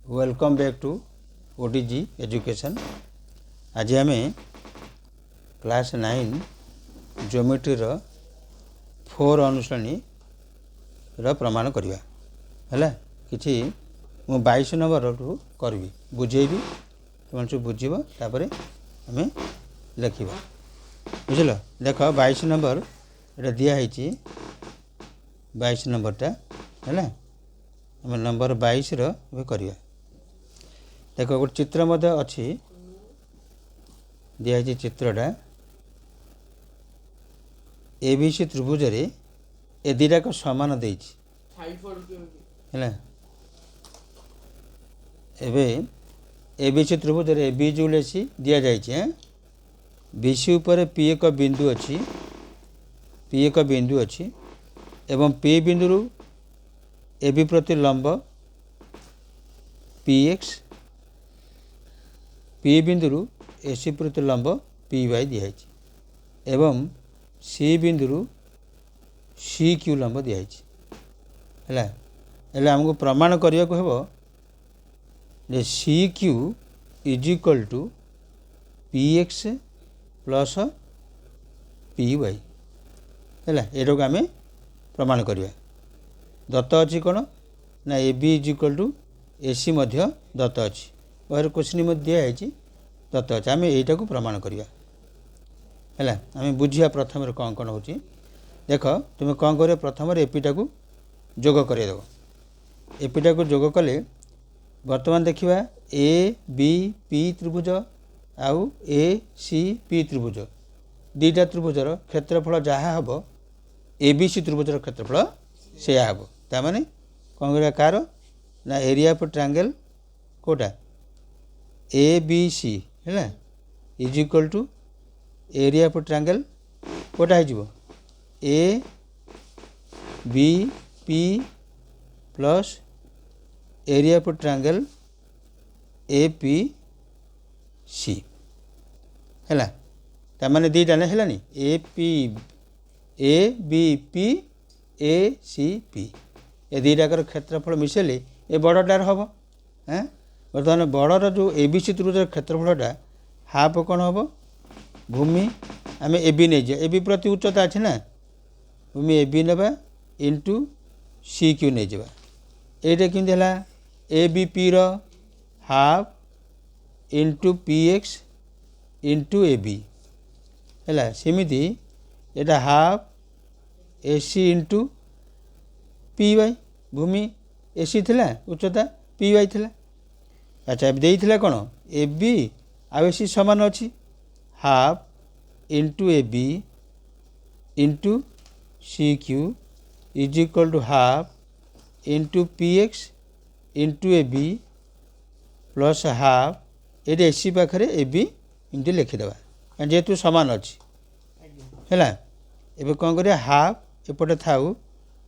Welcome back to OTG education. आज आम class 9 geometry रो 4 अनुश्रेणी प्रमाण करवा है कि मु 22 नंबर रू करी बुझेबी तुम सब बुझब तापर आम लिखा बुझल। देख 22 नंबर ये दिखाई 22 नंबरटा है आम नंबर 22 करवा। देख गोटे चित्र मध्य अच्छी दिखाई चित्रटा एबीसी त्रिभुज रे ए दुटाक समान है एबीसी त्रिभुज रे बी जो सी दि जाए बीसी उपर पी एक बिंदु अच्छी पी एक बिंदु अच्छी एवं पी बिंदु एबी प्रति लंब पी एक्स पी बिंदु एसी प्रति लंब पी वाई दिखाई एवं सी बिंदु सी क्यू लंब दिखाई है आमको प्रमाण करने को हेबो जे C Q is equal to P X plus P Y है ये आम प्रमाण करवा। दत्त अच्छी कौन ना A B is equal to A C दत्त अच्छी और क्वेश्चन दिखाई दत्त अच्छे आम यहीटा को प्रमाण करवा है आम बुझा प्रथम कौन कौन हो देख तुम कौन कर प्रथम एपीटा को जोग करदेव एपीटा को जोग कले बर्तमान देखा ए बी पी त्रिभुज आउ ए सी पी त्रिभुज दुईटा त्रिभुजर क्षेत्रफल जहाँ हम ए बी सी त्रिभुजर क्षेत्रफल से हम ताने कौन कर कार ना एरिया ऑफ ट्रायंगल कोटा ए बी सी है is equal to area of triangle कोटा हो A B P plus area of triangle A P C है ताने दुईटा ना है A B P A C P A दुईटाकर क्षेत्रफल मिसेले ये बड़टार हम हाँ बर्तमान बड़र जो ए बी सी त्रिभुज क्षेत्रफलटा हाफ कौन हम भूमि आम ए बी नहीं ए बी प्रति उच्चता अच्छे ना भूमि ए बी ना इंटू सी क्यू नहीं जा ये कमी है ए बी पी रो half into P X into A B है सेमती यहाँ half A C into P Y भूमि ए सी थी उच्चता पी वाई थी। अच्छा देइथिला कौन ए बी आ सी सामान अच्छी half into A B into C Q is equal to half into P X into A B plus half ये ए सी पाखे ए बी इमती लिखिदेवा जेहेतु सामान अच्छी है एवं कौन कर हाफ एपटे थाऊ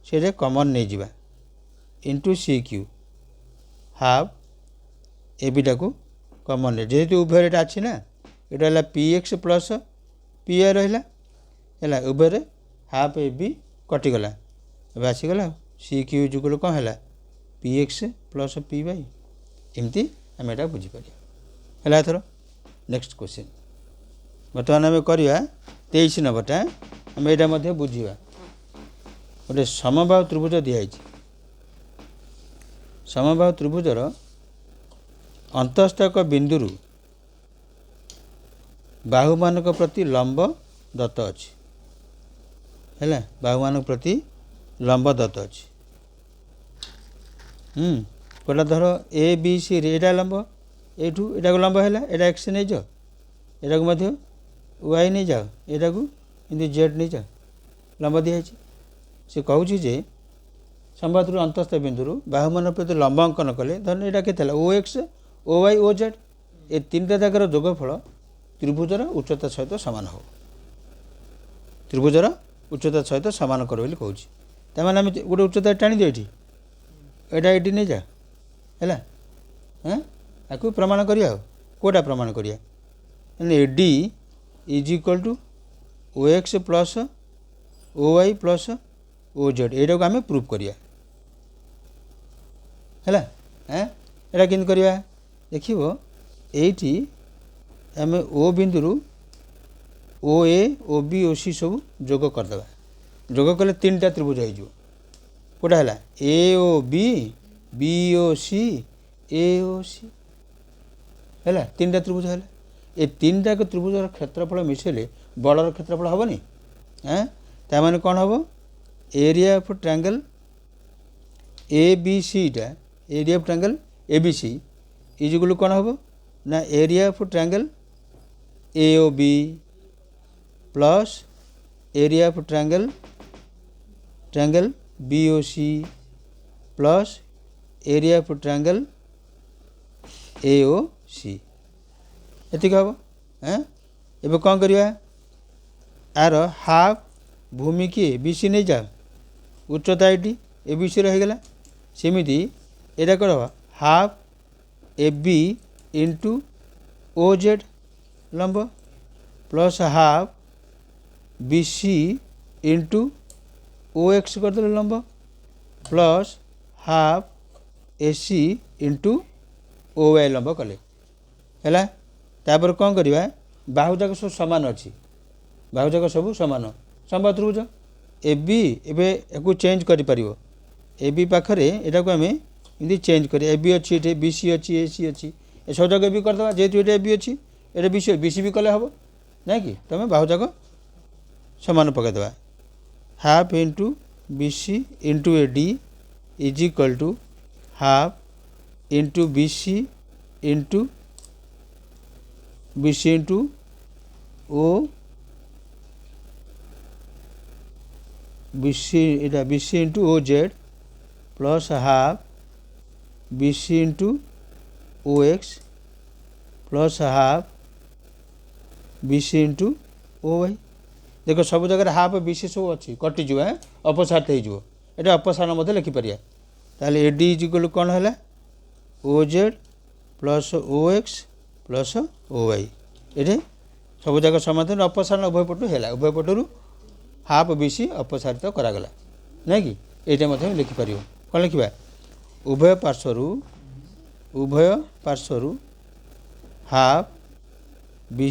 से कमन नहीं जावा इंटू सी क्यू हाफ ए बीटा को कमन जेहेतु उभय अच्छी ना यहाँ है P X plus P I रहा है उभय हाफ ए बी कटिगला अब आसीगला सी क्यू जुगल कौन है P X plus P Y एमती आम यहाँ बुझीपर है। थर नेक्स्ट क्वेश्चन बर्तमान आम करवा 23 नंबरटा आम यहाँ बुझा गोटे समबाहु त्रिभुज दिखाई समबाहु त्रिभुजर अंतस्थक बिंदु बाहु मानक प्रति लंब दत्त अच्छी है बाहु मानक प्रति लंब दत्त अच्छी गोटा धर ए बी सी एटा लंब एठू एटा को लंब है एटा एक्स नहीं जाओ एटा को मध्य वाई नहीं जाओ एटा को इमती जेड नहीं जाओ लंब दिखाई से कहूँ जे संवाद अंतस्थ बिंदु बाहु मान प्रति लंब अंकन कले धर यहाँ के O X O Y O Z ये 3टा जगार जोगफल त्रिभुजर उच्चता सहित सामान हो त्रिभुजर उच्चता सहित सामान कर कहूँ ताने आम गोटे उच्चता टाणी दिए ये नहीं जा है आपको प्रमाण करिया कोटा प्रमाण करिया A D is equal to O X plus O Y plus O Z यहाँ को आम प्रूफ करिया है এটা केमती करवा देखिब एठी आम ओ बिंदु ओ ए ओ बी ओ सी सब जोग करदे जोग कले 3टा त्रिभुज हो कौटा है ए ओ बी ओ सी ए ओ सी है 3टा त्रिभुज है ये 3टा त्रिभुजर क्षेत्रफल मिसेले बड़र क्षेत्रफल हेनी हाँ ताने कौन हम area of triangle A B C टा area of triangle A B C is equal कौन हम ना area of triangle A O B plus area of triangle B O C plus area of triangle A O C एतिक हम हाँ एबे कौन करवा आर हाफ भूमि किए बी सी नहीं जा उच्चता ये ए बी सी रहीगला सेमती यहाँ कर half A B into O Z लंब plus half B C into O X करदे लंब plus half A C into O Y लंब कले है तापर कौन करवा बाहु जाक सब सामान अच्छी बाहु जाक सब सामान समबाहुत्रिभुज ए बी एवं चेंज कर ए बी पाखे यहाँ को आम इमती चेंज कर ए बी अच्छी ये बी सी अच्छी ए सी अच्छी ए सब जगह भी करदे जेहतु ये बी अच्छी ये बी सी भी कले हम ना कि तुम बाहु जाक सामान पकईदे half into B C into A D is equal to half into B C into O B C into O Z plus half B C into O X plus half B C into O Y देख सब जगह half B सी सब अच्छी कटिज अपसारित हो अपसारण मत लिखिपर ताल A D is equal कौन है O Z plus O X plus O Y ये सब जगह समाधान अपसारण उभय पटू है उभय पटू हाफ बी सी अपसारित करागला ना कि ये लिखिपर कौन लिखा उभय पार्श्वर हाफ बी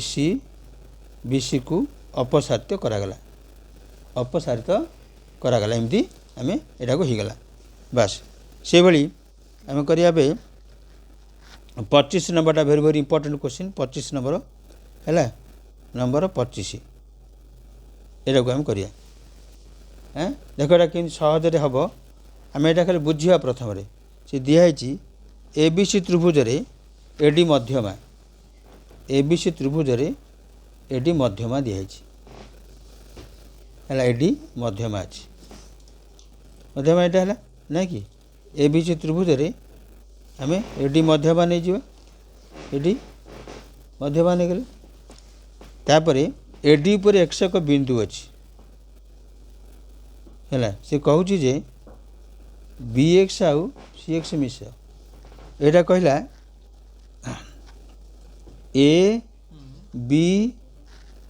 सी को अपसारित करागला एमती आम यहाँ को होगला बास से भाई आम करिया 25 नंबरटा very very important question 25 number है नंबर 25 यहाँ को आम करिया हाँ देख यहाँ कि सहजरे हम आम यहाँ खाली बुझा प्रथम से दिखाई ए बी सी त्रिभुज एडी मध्यमा ए बी सी त्रिभुज एडी मध्यमा दिखाई है एडी मध्यमा अच्छी मध्यमा यहाँ है ना कि ए बी सी त्रिभुज आम एडी मध्यमा नहीं जा एडी मध्यमा नहीं गले तापर एडी पर एक बिंदु अच्छी है सी कहूँ जे बी एक्स आउ सी एक्स मिस यहाँ कहला A B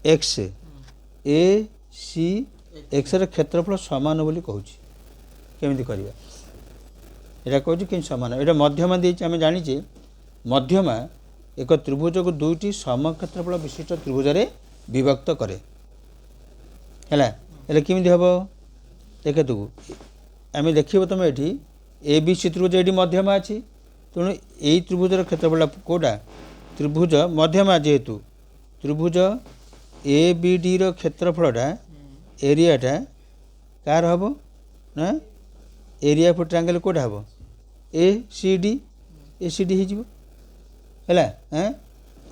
X A C X क्षेत्रफल सामान बोली कहूँ केमी करवा यहाँ कहूँ कि सामान यहाँ मध्यमा दे आम जाचे मध्यमा एक त्रिभुज को दुईटी समक्षेत्रफल विशिष्ट त्रिभुज विभक्त करे है केमी हम देखे तू आम देख तुम ये ए बी सी त्रिभुज ये मध्यमा अच्छी तेणु यही त्रिभुजर क्षेत्रफल कौटा त्रिभुज मध्यमा जेहेतु त्रिभुज ए बी डी क्षेत्रफलटा एरियाटा कार हम ना एरिया ऑफ ट्रायंगल कौटा हम ए सी डी हो हाँ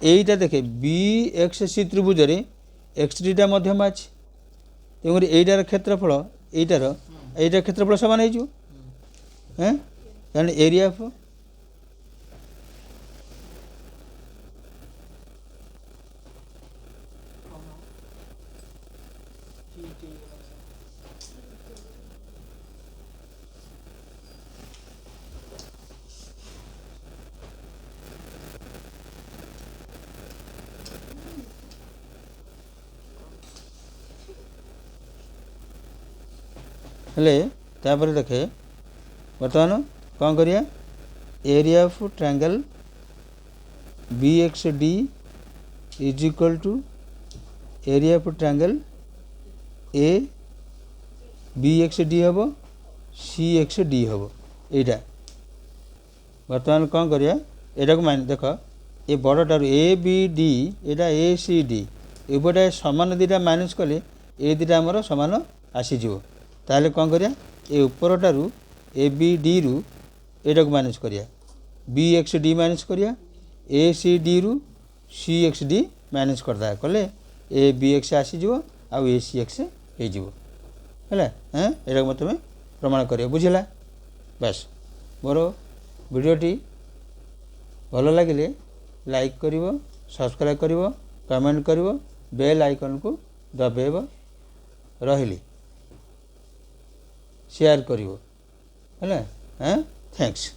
यहीटा देखे बी एक्स सी त्रिभुज एक्स डीटा मध्यमा अच्छी तेणुकर यहीटार क्षेत्रफल यहीटार क्षेत्रफल सामान हो एरिया ऑफ हेले तापर देखे बर्तमान कौन करिया area of triangle B X D is equal to area of triangle A B X D हम सी एक्स डी हम यहाँ बर्तमान कौन करिया एटा को मान देख ये बड़टार A B D Etah A C D एपटे सामान दुटा माइनस कले ए दुटा आमर सामान आसीज ताहले कौन करिया ए उपरटारू ए बी डी रु एटा को माइनस करिया बी एक्स डी माइनस करिया ए सी डी रु सी एक्स डी माइनस करदा कले ए बी एक्स आसीज आउ ए सी एक्स है एटा मत तुम प्रमाण कर बुझला बस मोर वीडियोटी भल लगे लाइक करिवो सब्सक्राइब करिवो कमेंट करिवो बेल आइकन को दबेब रहिली शेयर करिवो है थैंक्स।